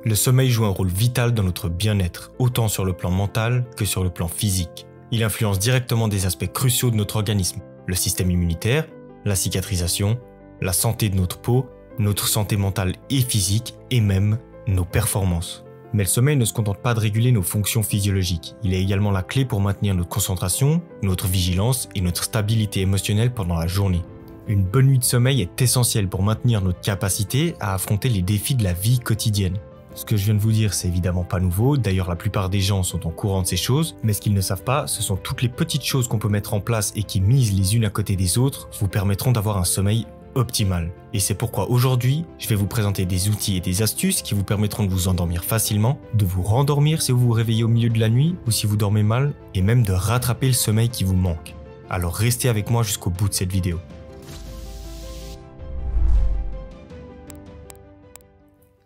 Le sommeil joue un rôle vital dans notre bien-être, autant sur le plan mental que sur le plan physique. Il influence directement des aspects cruciaux de notre organisme, le système immunitaire, la cicatrisation, la santé de notre peau, notre santé mentale et physique et même nos performances. Mais le sommeil ne se contente pas de réguler nos fonctions physiologiques, il est également la clé pour maintenir notre concentration, notre vigilance et notre stabilité émotionnelle pendant la journée. Une bonne nuit de sommeil est essentielle pour maintenir notre capacité à affronter les défis de la vie quotidienne. Ce que je viens de vous dire, c'est évidemment pas nouveau, d'ailleurs la plupart des gens sont au courant de ces choses, mais ce qu'ils ne savent pas, ce sont toutes les petites choses qu'on peut mettre en place et qui, mises les unes à côté des autres, vous permettront d'avoir un sommeil optimal. Et c'est pourquoi aujourd'hui, je vais vous présenter des outils et des astuces qui vous permettront de vous endormir facilement, de vous rendormir si vous vous réveillez au milieu de la nuit ou si vous dormez mal, et même de rattraper le sommeil qui vous manque. Alors restez avec moi jusqu'au bout de cette vidéo.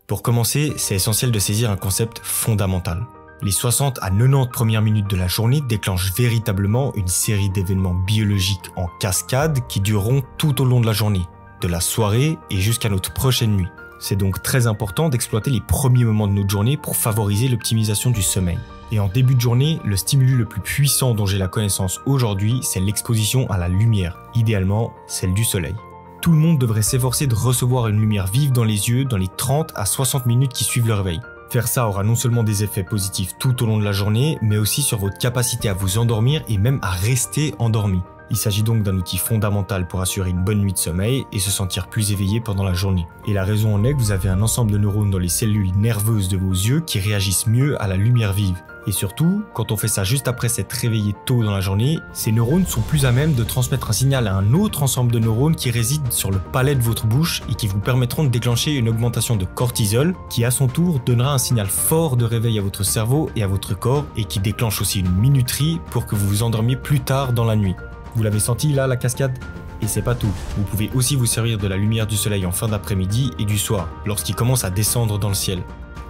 Pour commencer, c'est essentiel de saisir un concept fondamental. Les 60 à 90 premières minutes de la journée déclenchent véritablement une série d'événements biologiques en cascade qui dureront tout au long de la journée, de la soirée et jusqu'à notre prochaine nuit. C'est donc très important d'exploiter les premiers moments de notre journée pour favoriser l'optimisation du sommeil. Et en début de journée, le stimulus le plus puissant dont j'ai la connaissance aujourd'hui, c'est l'exposition à la lumière, idéalement celle du soleil. Tout le monde devrait s'efforcer de recevoir une lumière vive dans les yeux dans les 30 à 60 minutes qui suivent le réveil. Faire ça aura non seulement des effets positifs tout au long de la journée, mais aussi sur votre capacité à vous endormir et même à rester endormi. Il s'agit donc d'un outil fondamental pour assurer une bonne nuit de sommeil et se sentir plus éveillé pendant la journée. Et la raison en est que vous avez un ensemble de neurones dans les cellules nerveuses de vos yeux qui réagissent mieux à la lumière vive. Et surtout, quand on fait ça juste après s'être réveillé tôt dans la journée, ces neurones sont plus à même de transmettre un signal à un autre ensemble de neurones qui résident sur le palais de votre bouche et qui vous permettront de déclencher une augmentation de cortisol qui à son tour donnera un signal fort de réveil à votre cerveau et à votre corps et qui déclenche aussi une minuterie pour que vous vous endormiez plus tard dans la nuit. Vous l'avez senti là, la cascade? Et c'est pas tout, vous pouvez aussi vous servir de la lumière du soleil en fin d'après-midi et du soir, lorsqu'il commence à descendre dans le ciel.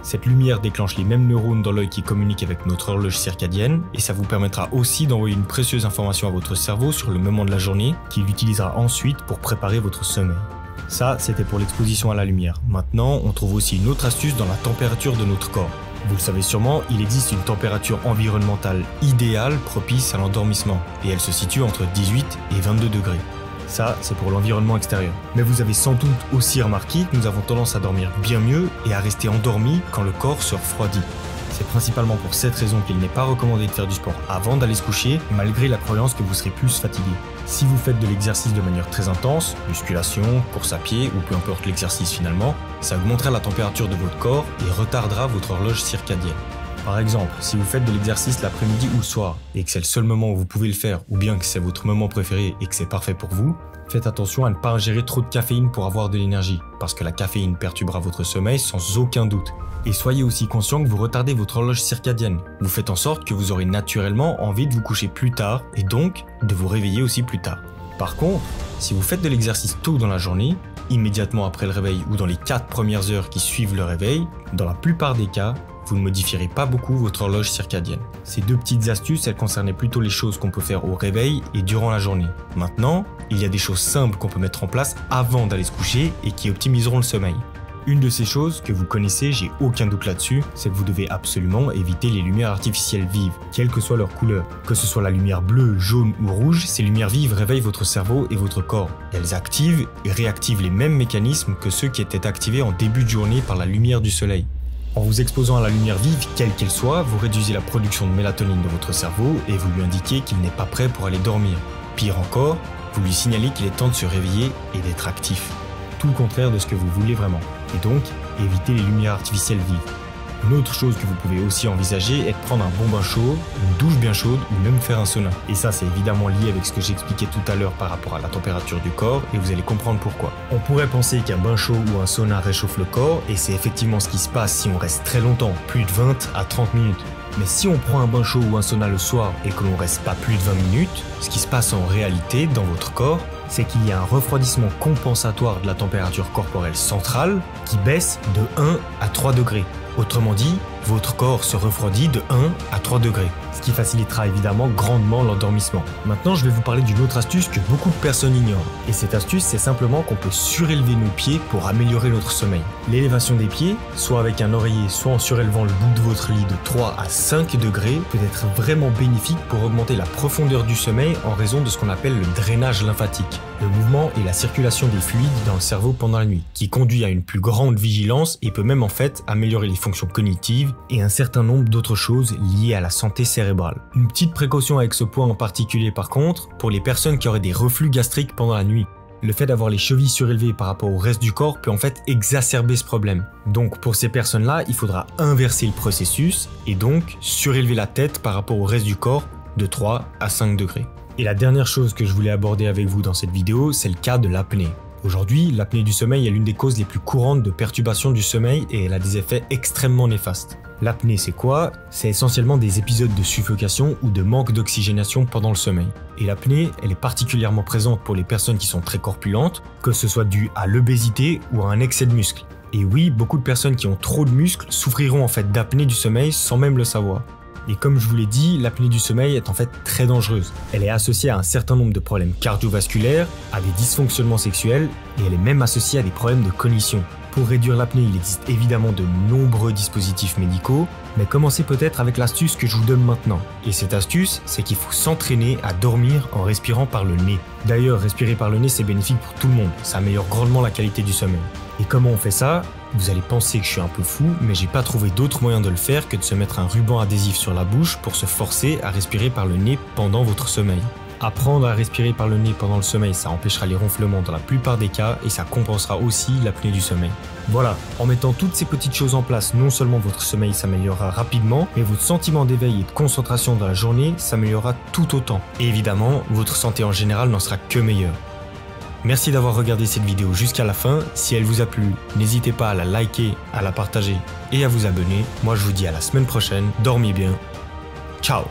Cette lumière déclenche les mêmes neurones dans l'œil qui communiquent avec notre horloge circadienne et ça vous permettra aussi d'envoyer une précieuse information à votre cerveau sur le moment de la journée qu'il utilisera ensuite pour préparer votre sommeil. Ça, c'était pour l'exposition à la lumière. Maintenant, on trouve aussi une autre astuce dans la température de notre corps. Vous le savez sûrement, il existe une température environnementale idéale propice à l'endormissement et elle se situe entre 18 et 22 degrés. Ça, c'est pour l'environnement extérieur. Mais vous avez sans doute aussi remarqué que nous avons tendance à dormir bien mieux et à rester endormi quand le corps se refroidit. C'est principalement pour cette raison qu'il n'est pas recommandé de faire du sport avant d'aller se coucher, malgré la croyance que vous serez plus fatigué. Si vous faites de l'exercice de manière très intense, musculation, course à pied ou peu importe l'exercice finalement, ça augmentera la température de votre corps et retardera votre horloge circadienne. Par exemple, si vous faites de l'exercice l'après-midi ou le soir et que c'est le seul moment où vous pouvez le faire ou bien que c'est votre moment préféré et que c'est parfait pour vous, faites attention à ne pas ingérer trop de caféine pour avoir de l'énergie parce que la caféine perturbera votre sommeil sans aucun doute. Et soyez aussi conscient que vous retardez votre horloge circadienne. Vous faites en sorte que vous aurez naturellement envie de vous coucher plus tard et donc de vous réveiller aussi plus tard. Par contre, si vous faites de l'exercice tôt dans la journée, immédiatement après le réveil ou dans les 4 premières heures qui suivent le réveil, dans la plupart des cas, vous ne modifierez pas beaucoup votre horloge circadienne. Ces deux petites astuces, elles concernaient plutôt les choses qu'on peut faire au réveil et durant la journée. Maintenant, il y a des choses simples qu'on peut mettre en place avant d'aller se coucher et qui optimiseront le sommeil. Une de ces choses que vous connaissez, j'ai aucun doute là-dessus, c'est que vous devez absolument éviter les lumières artificielles vives, quelle que soit leur couleur. Que ce soit la lumière bleue, jaune ou rouge, ces lumières vives réveillent votre cerveau et votre corps. Elles activent et réactivent les mêmes mécanismes que ceux qui étaient activés en début de journée par la lumière du soleil. En vous exposant à la lumière vive, quelle qu'elle soit, vous réduisez la production de mélatonine de votre cerveau et vous lui indiquez qu'il n'est pas prêt pour aller dormir. Pire encore, vous lui signalez qu'il est temps de se réveiller et d'être actif. Tout le contraire de ce que vous voulez vraiment. Et donc, évitez les lumières artificielles vives. Une autre chose que vous pouvez aussi envisager est de prendre un bon bain chaud, une douche bien chaude ou même faire un sauna. Et ça, c'est évidemment lié avec ce que j'expliquais tout à l'heure par rapport à la température du corps et vous allez comprendre pourquoi. On pourrait penser qu'un bain chaud ou un sauna réchauffe le corps et c'est effectivement ce qui se passe si on reste très longtemps, plus de 20 à 30 minutes. Mais si on prend un bain chaud ou un sauna le soir et que l'on reste pas plus de 20 minutes, ce qui se passe en réalité dans votre corps, c'est qu'il y a un refroidissement compensatoire de la température corporelle centrale qui baisse de 1 à 3 degrés. Autrement dit, votre corps se refroidit de 1 à 3 degrés, ce qui facilitera évidemment grandement l'endormissement. Maintenant, je vais vous parler d'une autre astuce que beaucoup de personnes ignorent. Et cette astuce, c'est simplement qu'on peut surélever nos pieds pour améliorer notre sommeil. L'élévation des pieds, soit avec un oreiller, soit en surélevant le bout de votre lit de 3 à 5 degrés, peut être vraiment bénéfique pour augmenter la profondeur du sommeil en raison de ce qu'on appelle le drainage lymphatique, le mouvement et la circulation des fluides dans le cerveau pendant la nuit, qui conduit à une plus grande vigilance et peut même en fait améliorer les fonctions cognitives et un certain nombre d'autres choses liées à la santé cérébrale. Une petite précaution avec ce point en particulier par contre, pour les personnes qui auraient des reflux gastriques pendant la nuit. Le fait d'avoir les chevilles surélevées par rapport au reste du corps peut en fait exacerber ce problème. Donc pour ces personnes-là, il faudra inverser le processus et donc surélever la tête par rapport au reste du corps de 3 à 5 degrés. Et la dernière chose que je voulais aborder avec vous dans cette vidéo, c'est le cas de l'apnée. Aujourd'hui, l'apnée du sommeil est l'une des causes les plus courantes de perturbation du sommeil et elle a des effets extrêmement néfastes. L'apnée, c'est quoi? C'est essentiellement des épisodes de suffocation ou de manque d'oxygénation pendant le sommeil. Et l'apnée, elle est particulièrement présente pour les personnes qui sont très corpulentes, que ce soit dû à l'obésité ou à un excès de muscles. Et oui, beaucoup de personnes qui ont trop de muscles souffriront en fait d'apnée du sommeil sans même le savoir. Et comme je vous l'ai dit, l'apnée du sommeil est en fait très dangereuse. Elle est associée à un certain nombre de problèmes cardiovasculaires, à des dysfonctionnements sexuels et elle est même associée à des problèmes de cognition. Pour réduire l'apnée, il existe évidemment de nombreux dispositifs médicaux, mais commencez peut-être avec l'astuce que je vous donne maintenant. Et cette astuce, c'est qu'il faut s'entraîner à dormir en respirant par le nez. D'ailleurs, respirer par le nez, c'est bénéfique pour tout le monde, ça améliore grandement la qualité du sommeil. Et comment on fait ça? Vous allez penser que je suis un peu fou, mais j'ai pas trouvé d'autre moyen de le faire que de se mettre un ruban adhésif sur la bouche pour se forcer à respirer par le nez pendant votre sommeil. Apprendre à respirer par le nez pendant le sommeil, ça empêchera les ronflements dans la plupart des cas et ça compensera aussi l'apnée du sommeil. Voilà, en mettant toutes ces petites choses en place, non seulement votre sommeil s'améliorera rapidement, mais votre sentiment d'éveil et de concentration dans la journée s'améliorera tout autant. Et évidemment, votre santé en général n'en sera que meilleure. Merci d'avoir regardé cette vidéo jusqu'à la fin. Si elle vous a plu, n'hésitez pas à la liker, à la partager et à vous abonner. Moi je vous dis à la semaine prochaine, dormez bien. Ciao!